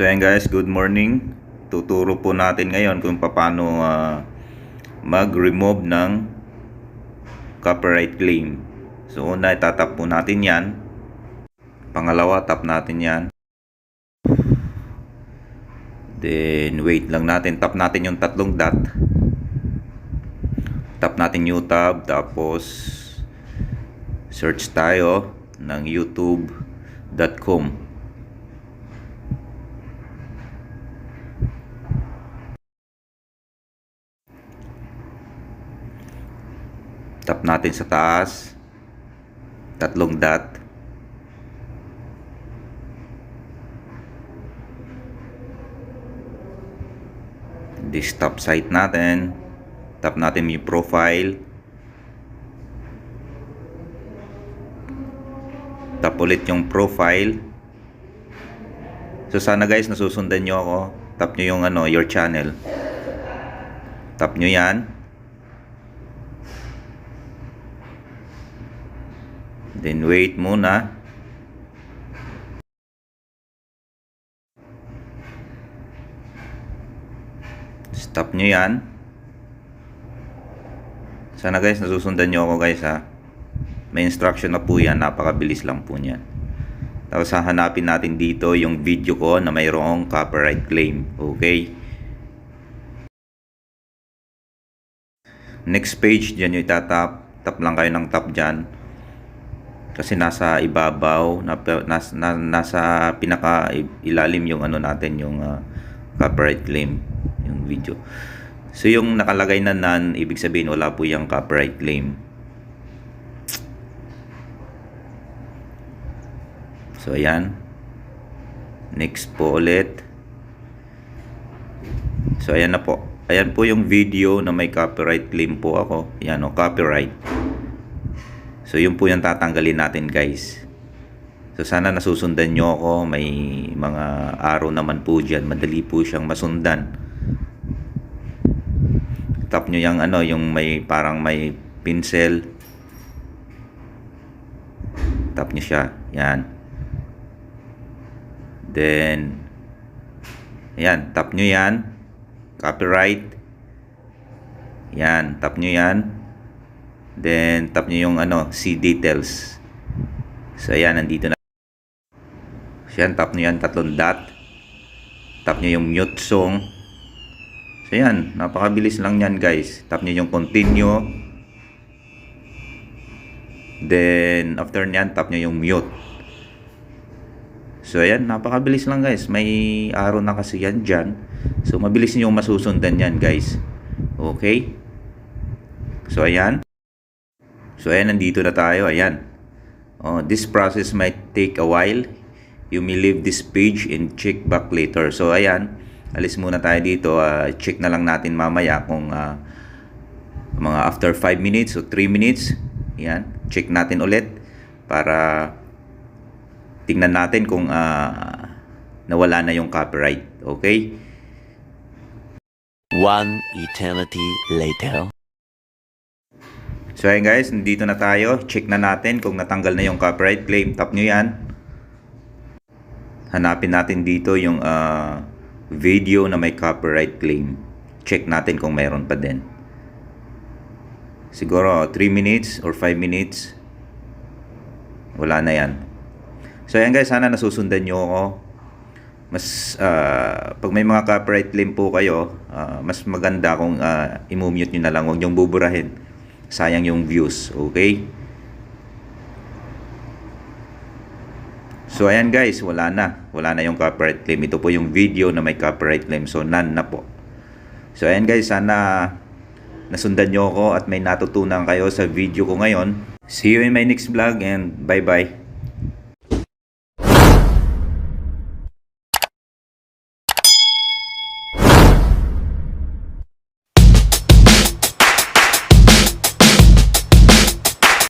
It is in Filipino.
So ayan guys, good morning. Tuturo po natin ngayon kung paano mag-remove ng copyright claim. So una, itatap po natin yan. Pangalawa, tap natin yan. Then wait lang natin, tap natin yung tatlong dot. Tap natin new tab, tapos search tayo ng youtube.com. Tap natin sa taas, tatlong dot. Desktop site natin. Tap natin yung profile. Tap ulit yung profile. So sana guys nasusundan nyo ako. Tap nyo yung your channel. Tap nyo yan. Then wait muna. Stop nyo yan. Sana guys nasusundan nyo ako guys ha. May instruction na po yan. Napakabilis lang po niyan. Tapos hahanapin natin dito yung video ko na mayroong copyright claim. Okay. Next page, dyan yung itatap. Tap lang kayo ng tap dyan. Kasi nasa ibabaw, nasa pinaka ilalim yung natin, yung copyright claim, yung video. So yung nakalagay na none, ibig sabihin wala po yung copyright claim. So ayan. Next po ulit. So ayan na po. Ayan po yung video na may copyright claim po ako. Ayan o, copyright. So yun po yung tatanggalin natin guys. So sana nasusundan nyo ako. May mga arrow naman po dyan. Madali po siyang masundan. Tap nyo yung yung may parang may pencil. Tap nyo siya. Yan. Then ayan, tap nyo yan. Copyright. Yan, tap nyo yan. Then tap nyo yung see details. So ayan, nandito na. So yan, tap nyo yan, tatlong dot. Tap nyo yung mute song. So yan, napakabilis lang yan guys. Tap nyo yung continue. Then after nyan, tap nyo yung mute. So ayan, napakabilis lang guys. May arrow na kasi yan dyan. So mabilis nyo masusundan yan guys. Okay. So ayan. So ayan, nandito na tayo. Ayan. This process might take a while. You may leave this page and check back later. So ayan, alis muna tayo dito. Check na lang natin mamaya kung mga after 5 minutes o 3 minutes. Ayan, check natin ulit para tingnan natin kung nawala na yung copyright. Okay? One eternity later. So ayan guys, nandito na tayo. Check na natin kung natanggal na yung copyright claim. Tap nyo yan. Hanapin natin dito yung video na may copyright claim. Check natin kung mayroon pa din. Siguro 3 minutes or 5 minutes. Wala na yan. So ayan guys, sana nasusundan nyo ako. Mas pag may mga copyright claim po kayo, mas maganda kung i-mute nyo na lang. Huwag nyong buburahin. Sayang yung views. Okay? So ayan guys, wala na yung copyright claim. Ito po yung video na may copyright claim. So none na po. So ayan guys, sana nasundan nyo ako at may natutunan kayo sa video ko ngayon. See you in my next vlog and bye bye.